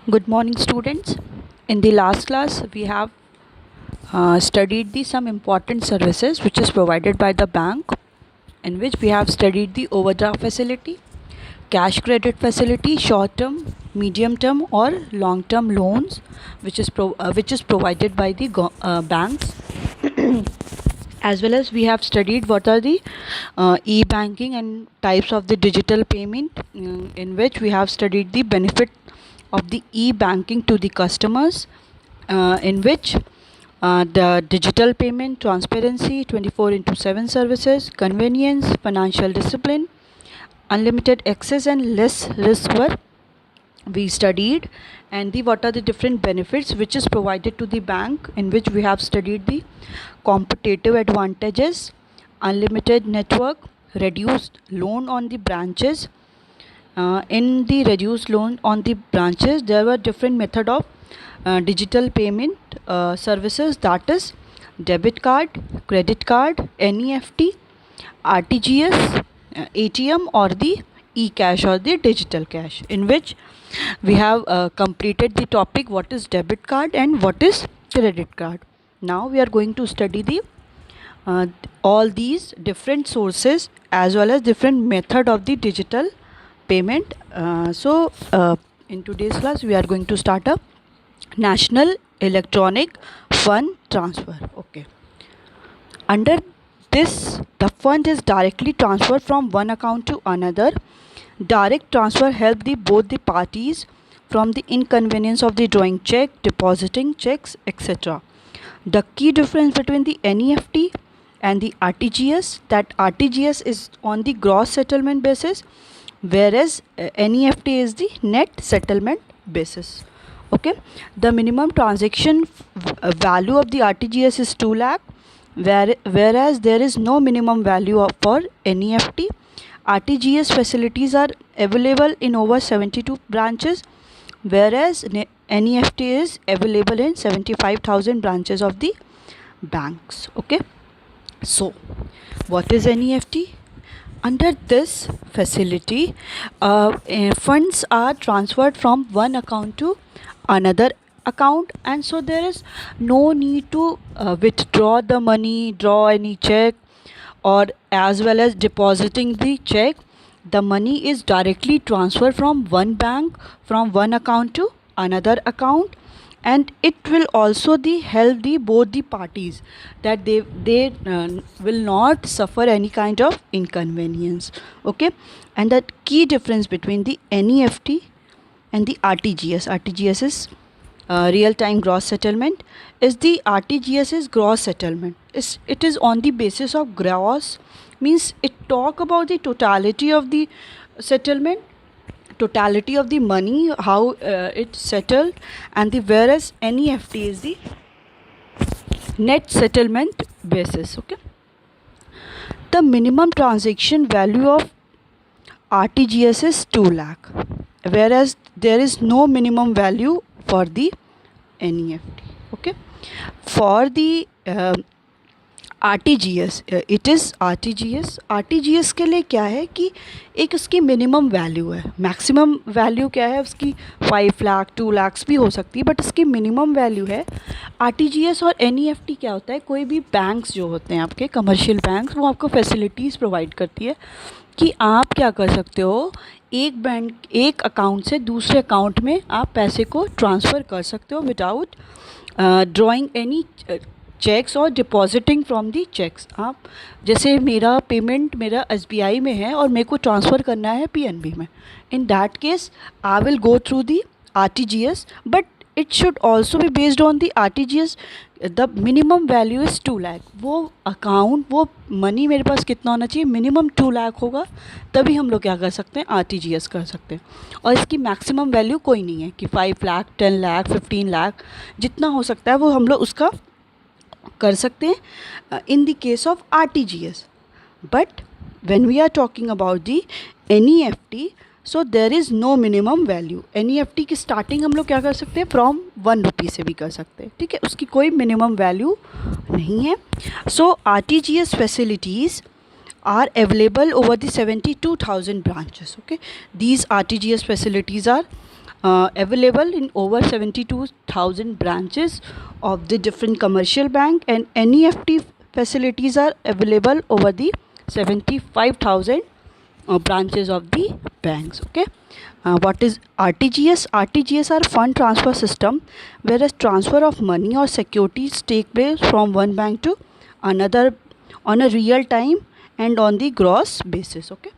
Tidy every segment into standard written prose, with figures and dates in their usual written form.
Good morning, students. In the last class, we have studied the some important services which is provided by the bank, in which we have studied the overdraft facility, cash credit facility, short term, medium term, or long term loans, which is provided by the banks. As well as we have studied what are the e-banking and types of the digital payment, in which we have studied the benefit of the e-banking to the customers, in which the digital payment, transparency, 24 into 7 services, convenience, financial discipline, unlimited access and less risk were we studied, and the what are the different benefits which is provided to the bank, in which we have studied the competitive advantages, unlimited network, reduced loan on the branches. In the reduced loan on the branches, there were different method of digital payment services, that is debit card, credit card, NEFT, RTGS, ATM, or the e-cash or the digital cash, in which we have completed the topic what is debit card and what is credit card. Now we are going to study the all these different sources as well as different method of the digital payment. In today's class we are going to start a national electronic fund transfer. Okay, under this, the fund is directly transferred from one account to another. Direct transfer help the both the parties from the inconvenience of the drawing check, depositing checks, etc. The key difference between the NEFT and the RTGS, that RTGS is on the gross settlement basis, whereas NEFT is the net settlement basis. Okay, the minimum transaction value of the RTGS is 2 lakh, whereas there is no minimum value for NEFT. RTGS facilities are available in over 72 branches, whereas NEFT is available in 75,000 branches of the banks. Okay, so what is NEFT? Under this facility, funds are transferred from one account to another account, and so there is no need to withdraw the money, draw any check, or as well as depositing the check. The money is directly transferred from one bank, from one account to another account, and it will also help the both the parties, that they will not suffer any kind of inconvenience. Okay, and the key difference between the NEFT and the RTGS is real time gross settlement. Is the RTGS is gross settlement, it is on the basis of gross, means it talk about the totality of the settlement, totality of the money, how it's settled, and the whereas NEFT is the net settlement basis. Okay, the minimum transaction value of RTGS is 2 lakh, whereas there is no minimum value for the NEFT. Okay, for the RTGS, it is RTGS के लिए क्या है कि एक उसकी minimum value है, maximum value क्या है उसकी 5 लाख 2 लाख भी हो सकती है, बट उसकी मिनिमम वैल्यू है। RTGS और NEFT क्या होता है, कोई भी बैंक्स जो होते हैं आपके कमर्शियल बैंक्स, वो आपको फैसिलिटीज़ प्रोवाइड करती है कि आप क्या कर सकते हो, एक अकाउंट से दूसरे अकाउंट में आप पैसे को ट्रांसफ़र कर सकते हो विदाउट ड्राइंग एनी चेक्स और डिपॉजिटिंग फ्रॉम दी चेक्स। आप जैसे मेरा पेमेंट मेरा SBI में है और मेरे को ट्रांसफ़र करना है PNB में, in that case I will go through the RTGS, but it should also be based on the RTGS। The minimum value is 2 lakh, वो अकाउंट वो मनी मेरे पास कितना होना चाहिए, मिनिमम 2 लाख होगा, तभी हम लोग क्या कर सकते हैं, RTGS कर सकते हैं। और इसकी मैक्सिमम वैल्यू कोई नहीं है कि 5 लाख 10 लाख 15 लाख, जितना हो सकता है वो हम लोग उसका कर सकते हैं in the case of RTGS। But when we are talking about the NEFT, so there is no minimum value. NEFT की स्टार्टिंग हम लोग क्या कर सकते हैं, फ्रॉम 1 रुपी से भी कर सकते हैं, ठीक है, उसकी कोई मिनिमम वैल्यू नहीं है। सो RTGS facilities are available over the 72,000 branches. Okay, these RTGS facilities are available in over 72,000 branches of the different commercial bank, and NEFT facilities are available over the 75,000 branches of the banks. Okay. What is RTGS? RTGS are fund transfer system where a transfer of money or securities take place from one bank to another on a real time and on the gross basis. Okay.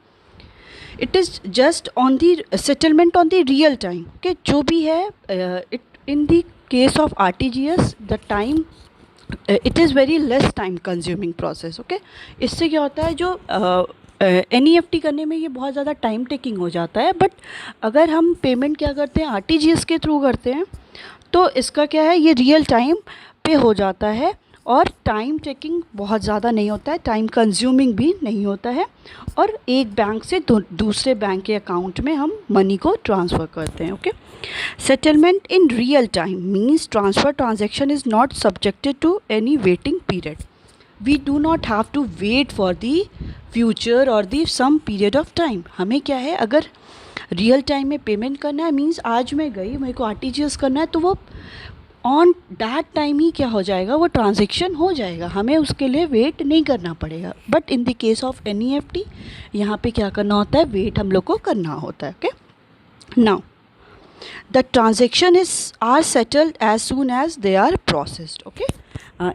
It is just on the settlement on the real time. Okay. जो भी है it in the case of RTGS the time it is very less time consuming process. Okay. इससे क्या होता है जो NEFT करने में ये बहुत ज़्यादा टाइम टेकिंग हो जाता है, बट अगर हम पेमेंट क्या करते हैं RTGS के थ्रू करते हैं तो इसका क्या है ये रियल टाइम पे हो जाता है और टाइम टेकिंग बहुत ज़्यादा नहीं होता है, टाइम कंज्यूमिंग भी नहीं होता है, और एक बैंक से दूसरे बैंक के अकाउंट में हम मनी को ट्रांसफ़र करते हैं. Okay. Settlement in real time means transfer transaction is not subjected to any waiting period. We do not have to wait for the future or the some period of time. हमें क्या है अगर real time में payment करना है means आज मैं गई मेरे को RTGS करना है तो वो ऑन दैट टाइम ही क्या हो जाएगा वो ट्रांजेक्शन हो जाएगा, हमें उसके लिए वेट नहीं करना पड़ेगा. But in the case of NEFT यहाँ पे क्या करना होता है वेट हम लोग को करना होता है. Okay. Now the transaction are settled as soon as they are processed. Okay.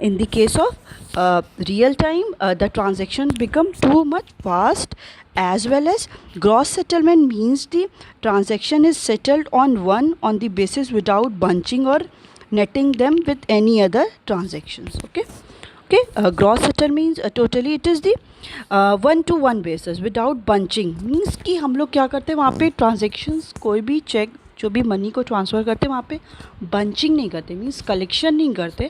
In the case of real time the transaction become too much fast, as well as gross settlement means the transaction is settled on the basis without bunching or netting them with any other transactions. Okay. Okay. Gross settlement means totally it is the one to one basis without bunching means कि हम लोग क्या करते हैं वहाँ पे transactions कोई भी चेक जो भी मनी को ट्रांसफ़र करते हैं वहाँ पे बंचिंग नहीं करते मीन्स कलेक्शन नहीं करते.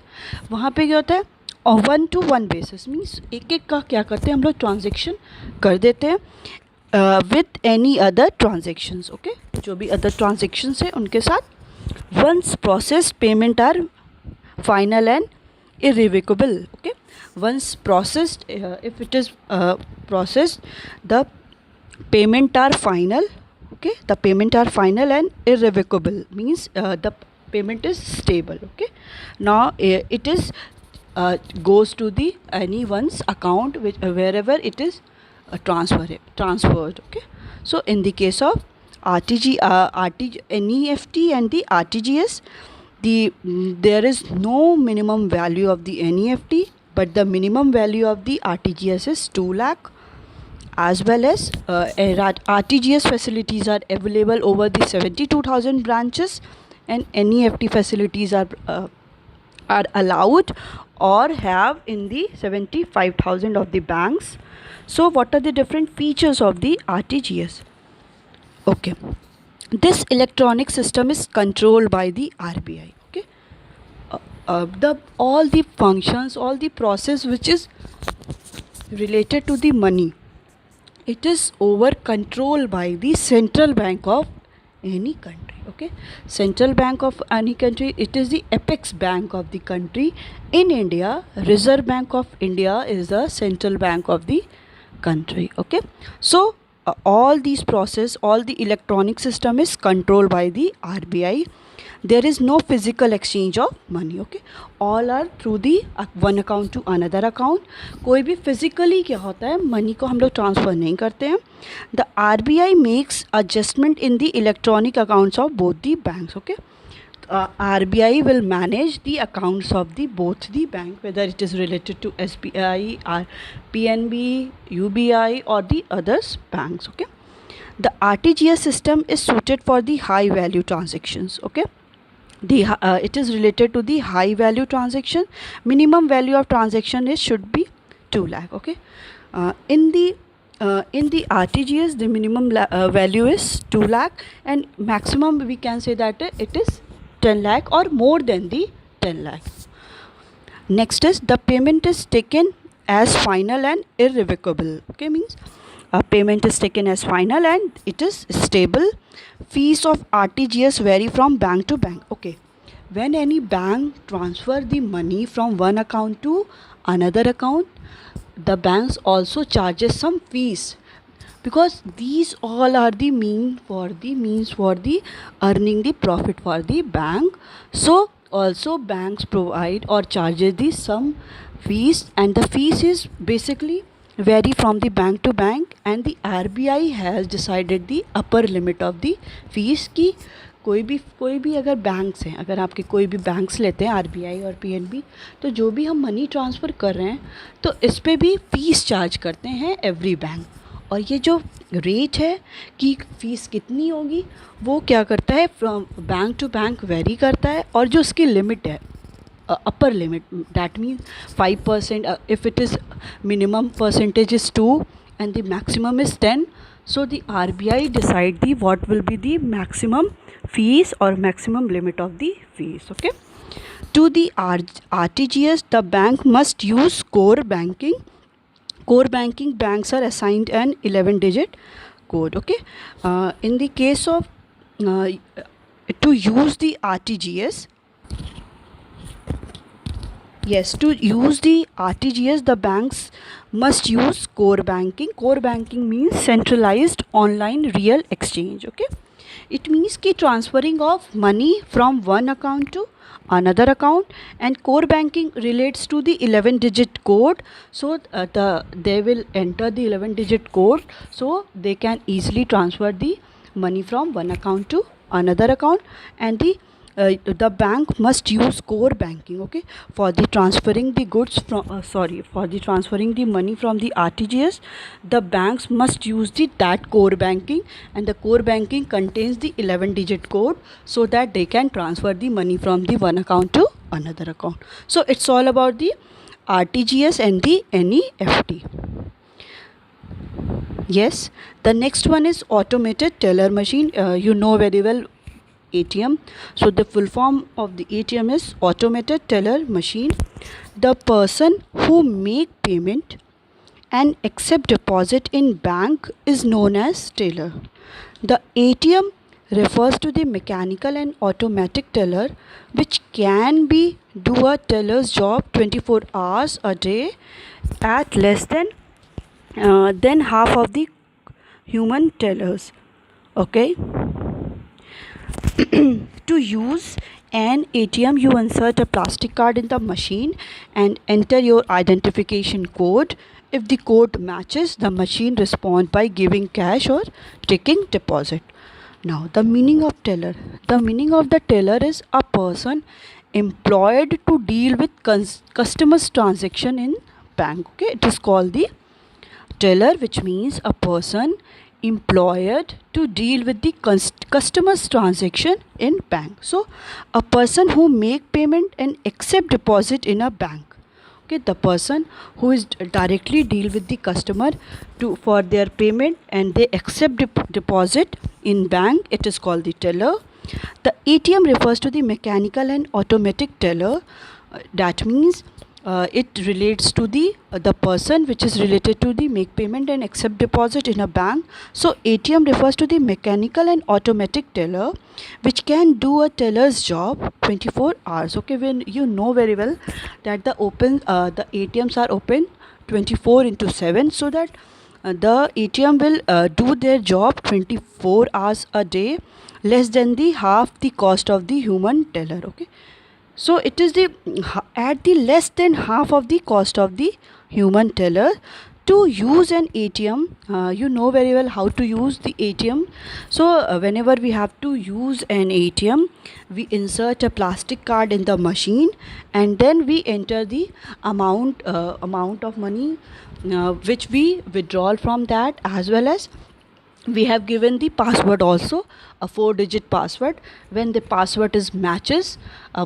वहाँ पे क्या होता है और one to one basis means एक एक का क्या करते हैं हम लोग ट्रांजेक्शन कर देते हैं with any other transactions. Okay. जो भी अदर ट्रांजेक्शन्स हैं उनके साथ once process payment are final and irrevocable. Okay. Once processed if it is processed the payment are final. Okay. The payment are final and irrevocable means the payment is stable. Okay. Now it is goes to the anyone's account which wherever it is transferred. Okay. So in the case of NEFT and the RTGS there is no minimum value of the NEFT, but the minimum value of the RTGS is 2 lakh, as well as RTGS facilities are available over the 72,000 branches, and NEFT facilities are allowed or have in the 75,000 of the banks. So what are the different features of the RTGS? Okay. This electronic system is controlled by the RBI. Okay. All the functions, all the process which is related to the money, it is over controlled by the central bank of any country. Okay. Central bank of any country, it is the apex bank of the country. In India, Reserve Bank of India is the central bank of the country. Okay. So all these process, all the electronic system is controlled by the RBI. There is no physical exchange of money. Okay. All are through the one account to another account. कोई भी physically क्या होता है money को हम लोग transfer नहीं करते हैं. The RBI makes adjustment in the electronic accounts of both the banks. Okay. RBI will manage the accounts of the both the bank, whether it is related to SBI or PNB, UBI or the others banks. Okay. The RTGS system is suited for the high value transactions. Okay. It is related to the high value transaction. Minimum value of transaction is should be 2 lakh. Okay. In the RTGS the minimum value is 2 lakh and maximum we can say that it is 10 lakh or more than the 10 lakh. Next is the payment is taken as final and irrevocable. Okay, means payment is taken as final and it is stable. Fees of RTGS vary from bank to bank. Okay, when any bank transfer the money from one account to another account, the banks also charges some fees because these all are the means for the earning the profit for the bank. So also banks provide or charges the some fees, and the fees is basically vary from the bank to bank, and the RBI has decided the upper limit of the fees की कोई भी अगर banks हैं, अगर आपके कोई भी banks लेते हैं आरबीआई और पीएनबी, तो जो भी हम मनी ट्रांसफ़र कर रहे हैं तो इस पे भी फ़ीस चार्ज करते हैं एवरी बैंक। और ये जो रेट है कि फ़ीस कितनी होगी वो क्या करता है, from bank to bank vary करता है। और जो उसकी लिमिट है, upper limit, that means 5%, if it is minimum percentage is 2 and the maximum is 10, so the RBI decide the what will be the maximum fees or maximum limit of the fees. Okay, to the RTGS the bank must use core banking. Core banking banks are assigned an 11-digit code. Okay, in the case of to use the RTGS, yes, to use the RTGS, the banks must use core banking. Core banking means centralized online real exchange. Okay, it means कि transferring of money from one account to another account, and core banking relates to the 11-digit code. So they will enter the 11-digit code, so they can easily transfer the money from one account to another account, and the bank must use core banking. Okay, for the transferring the goods from for the transferring the money from the RTGS, the banks must use that core banking, and the core banking contains the 11-digit code so that they can transfer the money from the one account to another account. So it's all about the RTGS and the NEFT. Yes, the next one is automated teller machine. You know very well ATM. So the full form of the ATM is automated teller machine. The person who make payment and accept deposit in bank is known as teller. The ATM refers to the mechanical and automatic teller which can be do a teller's job 24 hours a day at less than half of the human tellers. Okay. To use an ATM, you insert a plastic card in the machine and enter your identification code. If the code matches, the machine responds by giving cash or taking deposit. Now, the meaning of teller. The meaning of the teller is a person employed to deal with customers' transaction in bank. Okay, it is called the teller, which means a person employed to deal with the customer's transaction in bank. So a person who make payment and accept deposit in a bank. Okay, the person who is directly deal with the customer to for their payment and they accept deposit in bank, it is called the teller. The ATM refers to the mechanical and automatic teller. That means it relates to the person which is related to the make payment and accept deposit in a bank. So ATM refers to the mechanical and automatic teller which can do a teller's job 24 hours. Okay, when you know very well that the ATMs are open 24/7, so that the ATM will do their job 24 hours a day, less than the half the cost of the human teller. Okay, so it is the at the less than half of the cost of the human teller. To use an ATM, you know very well how to use the ATM. So whenever we have to use an ATM, we insert a plastic card in the machine and then we enter the amount of money which we withdraw from that, as well as we have given the password also, a 4-digit password. When the password is matches,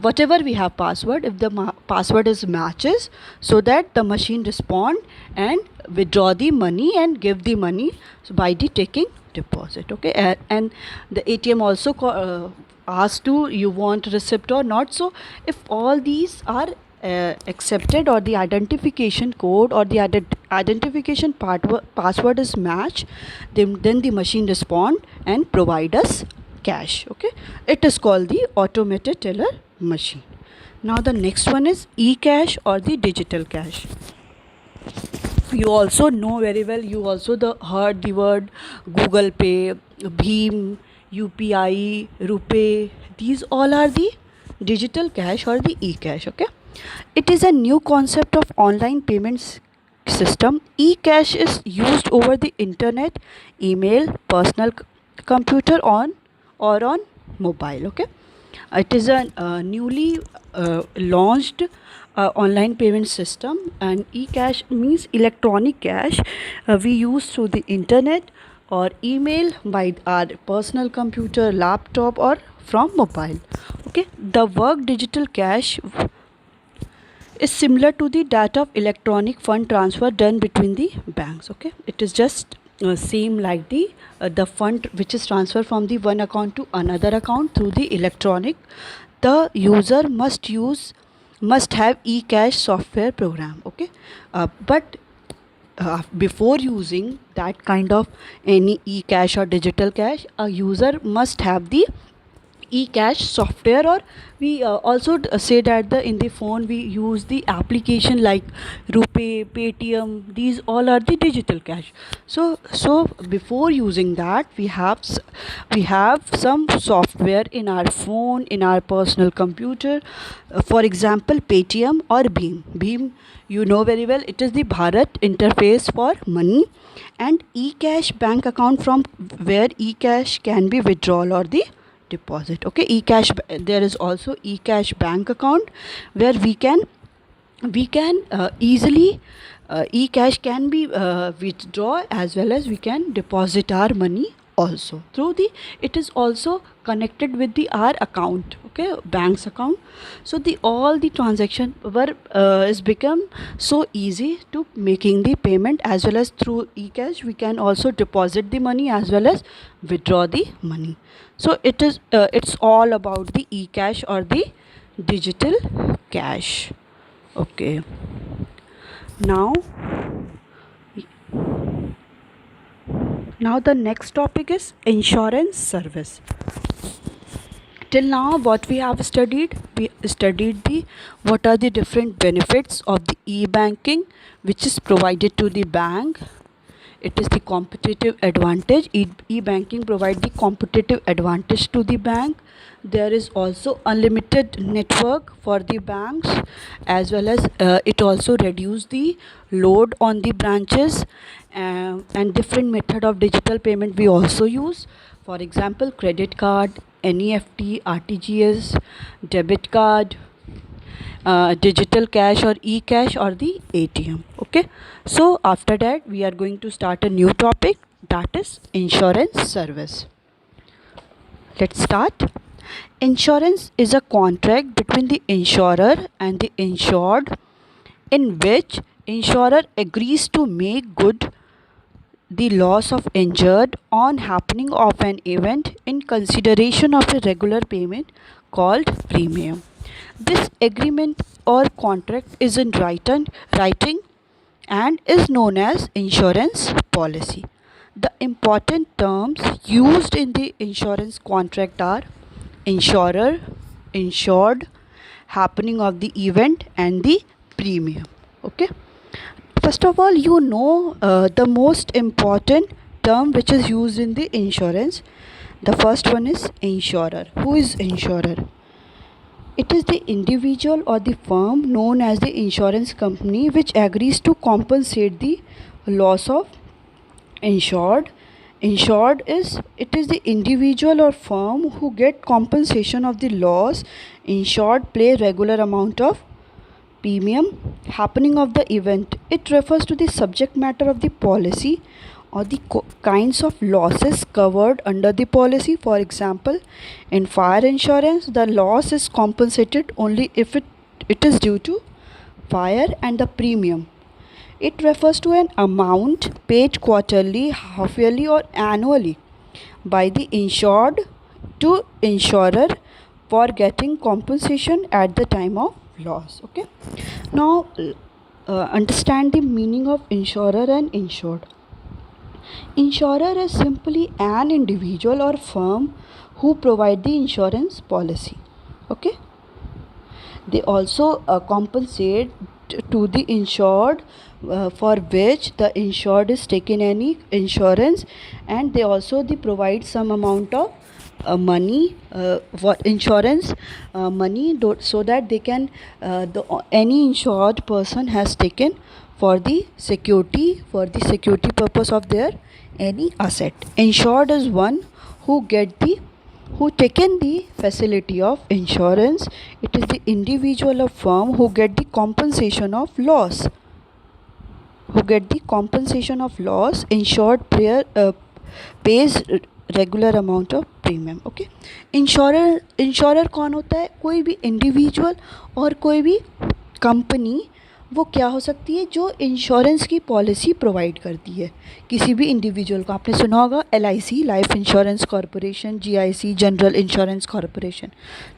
whatever we have password, if the password is matches, so that the machine respond and withdraw the money and give the money by the taking deposit. Okay, and the ATM also asks to you want receipt or not. So if all these are accepted, or the identification code or the identification password is matched, then the machine respond and provide us cash. Okay, it is called the automated teller machine. Now the next one is e-cash or the digital cash. You also know very well, you also heard the word Google Pay, Bheem, UPI, Rupee. These all are the digital cash or the e-cash. Okay, it is a new concept of online payments system. E-cash is used over the internet, email, personal computer on or on mobile. Okay, it is a newly launched online payment system, and e-cash means electronic cash we use through the internet or email by our personal computer, laptop, or from mobile. Okay, the work digital cash is similar to the data of electronic fund transfer done between the banks. Okay, it is just same like the fund which is transferred from the one account to another account through the electronic. The user must have e-cash software program. Okay, but before using that kind of any e-cash or digital cash, a user must have the e-cash software, or we also say that in the phone we use the application like Rupee, Paytm. These all are the digital cash. So before using that, we have some software in our phone, in our personal computer. For example, Paytm or Bheem, you know very well, it is the Bharat interface for money, and e-cash bank account from where e-cash can be withdrawal or the deposit. Okay, e-cash, there is also e-cash bank account where we can easily e-cash can be withdraw, as well as we can deposit our money also through the, it is also connected with the our account. Okay, bank's account. So the all the transaction were is become so easy to making the payment, as well as through e-cash we can also deposit the money as well as withdraw the money. So it is it's all about the e-cash or the digital cash. Okay, now the next topic is insurance service. Till now what we have studied, we studied the what are the different benefits of the e-banking which is provided to the bank. It is the competitive advantage. E-banking provide the competitive advantage to the bank. There is also unlimited network for the banks, as well as it also reduce the load on the branches, and different method of digital payment we also use. For example, credit card, NEFT, RTGS, debit card, digital cash or e-cash, or the ATM. Okay, so after that we are going to start a new topic, that is insurance service. Let's start. Insurance is a contract between the insurer and the insured, in which insurer agrees to make good the loss of injured on happening of an event in consideration of a regular payment called premium. This agreement or contract is in writing and is known as insurance policy. The important terms used in the insurance contract are insurer, insured, happening of the event, and the premium. Okay, first of all, you know the most important term which is used in the insurance. The first one is insurer. Who is insurer? It is the individual or the firm known as the insurance company which agrees to compensate the loss of insured. Insured is, it is the individual or firm who get compensation of the loss insured pay regular amount of premium happening of the event. It refers to the subject matter of the policy or the kinds of losses covered under the policy. For example, in fire insurance, the loss is compensated only if it is due to fire, and the premium, it refers to an amount paid quarterly, half yearly, or annually by the insured to insurer for getting compensation at the time of loss. Okay, now understand the meaning of insurer and insured. Insurer is simply an individual or firm who provide the insurance policy. Okay, they also compensate to the insured for which the insured is taking any insurance, and they also they provide some amount of money for insurance money so that they can any insured person has taken for the security purpose of their any asset. Insured is one who taken the facility of insurance. It is the individual or firm who get the compensation of loss. Insured pays regular amount of premium. Okay, insurer कौन होता है? कोई भी individual और कोई भी company वो क्या हो सकती है जो इंश्योरेंस की पॉलिसी प्रोवाइड करती है किसी भी इंडिविजुअल को. आपने सुना होगा LIC, life insurance corporation, GIC, general insurance corporation.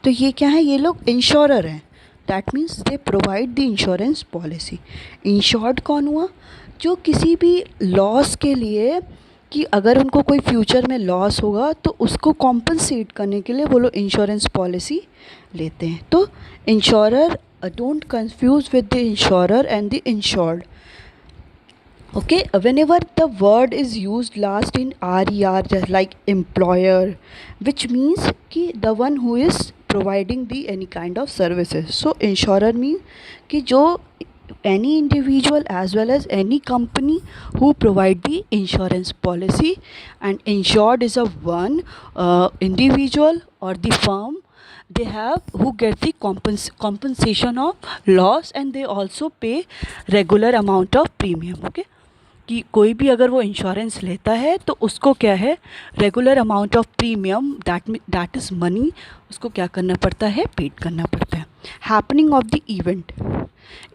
तो ये क्या है? ये लोग इंश्योरर हैं. That means they provide the insurance policy. Insured कौन हुआ? जो किसी भी लॉस के लिए कि अगर उनको कोई फ्यूचर में लॉस होगा तो उसको कॉम्पनसेट करने के लिए वो लोग इंश्योरेंस पॉलिसी लेते हैं. तो insurer, don't confuse with the insurer and the insured. Okay, whenever the word is used last in RER, just like employer, which means कि the one who is providing the any kind of services. So insurer means कि जो any individual as well as any company who provide the insurance policy, and insured is a one individual or the firm they have who get the compensation of loss, and they also pay regular amount of premium. Okay, कि कोई भी अगर वो insurance लेता है तो उसको क्या है, regular amount of premium that is money उसको क्या करना पड़ता है, पेड करना पड़ता है. Happening of the event,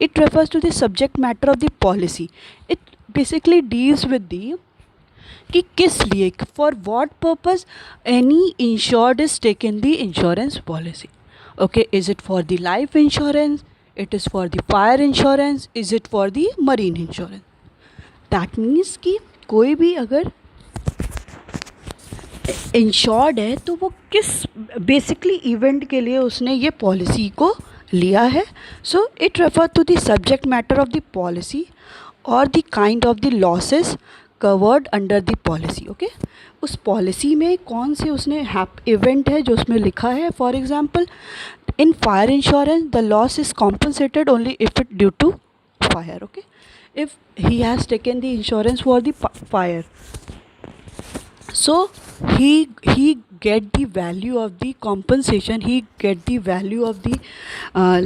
it refers to the subject matter of the policy. It basically deals with the कि किस लिए, for what purpose any insured is taken the insurance policy. Okay, is it for the life insurance, it is for the fire insurance, is it for the marine insurance. That means कि कोई भी अगर insured है तो वो किस basically event के लिए उसने ये पॉलिसी को लिया है. So it refer to the subject matter of the policy और the kind of the losses covered under the policy. Okay, उस पॉलिसी में कौन से उसने इवेंट है जो उसमें लिखा है. For example, in fire insurance the loss is compensated only if it due to fire. Okay, if he has taken the insurance for the fire, so he get the value of the compensation, he get the value of the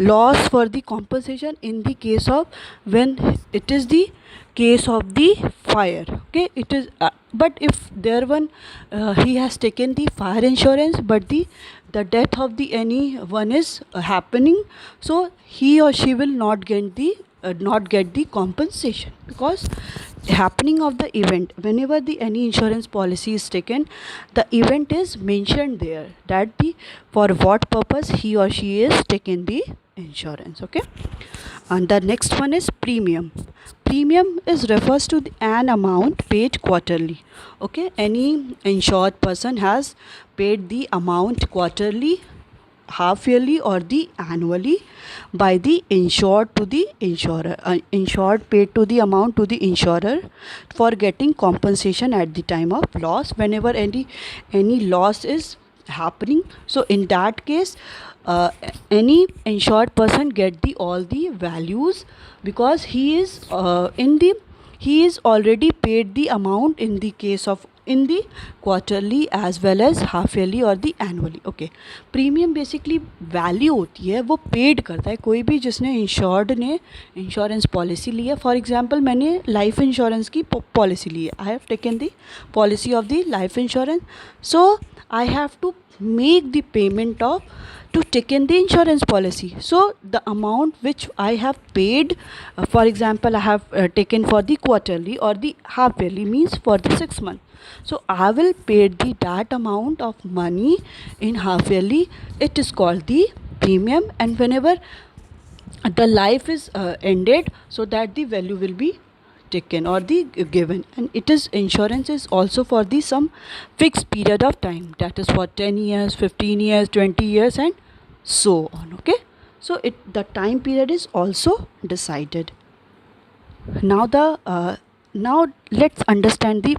loss for the compensation in the case of when it is the case of the fire. Okay, it is but if there one he has taken the fire insurance but the death of the anyone is happening, so he or she will not get the compensation, because happening of the event, whenever the any insurance policy is taken, the event is mentioned there that the for what purpose he or she is taking the insurance. Okay, and the next one is premium. Premium is refers to an amount paid quarterly. Okay, any insured person has paid the amount quarterly, half yearly or the annually by the insured to the insurer. Insured paid to the amount to the insurer for getting compensation at the time of loss, whenever any loss is happening. So in that case any insured person get the all the values, because he is already paid the amount in the case of in the quarterly as well as half yearly or the annually. Okay, premium basically value होती है, वो paid करता है कोई भी जिसने insured ने insurance policy ली है. फॉर एग्जांपल, मैंने लाइफ इंश्योरेंस की पॉलिसी ली है. I have taken the policy of the life insurance, so I have to make the payment of to take in the insurance policy. So the amount which I have paid, for example, I have taken for the quarterly or the half yearly, means for the 6 months. So I will pay that amount of money in half yearly. It is called the premium, and whenever the life is ended, so that the value will be taken or the given, and it is insurance is also for the some fixed period of time, that is for 10 years, 15 years, 20 years and so on. Okay, so the time period is also decided. Now now let's understand the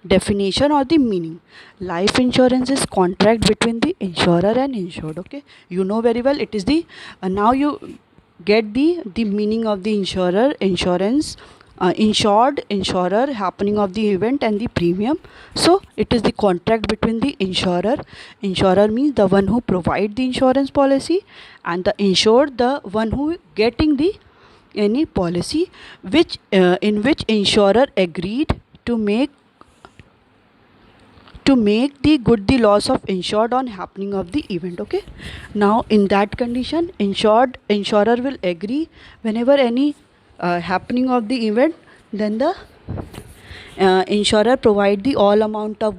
definition or the meaning. Life insurance is contract between the insurer and insured. Okay, you know very well it is the now you get the meaning of the insurance, insured, insurer, happening of the event, and the premium. So it is the contract between the insurer means the one who provide the insurance policy, and the insured, the one who getting the any policy, which in which insurer agreed to make the good the loss of insured on happening of the event. Okay, now in that condition, insurer will agree whenever any happening of the event, then the insurer provide the all amount of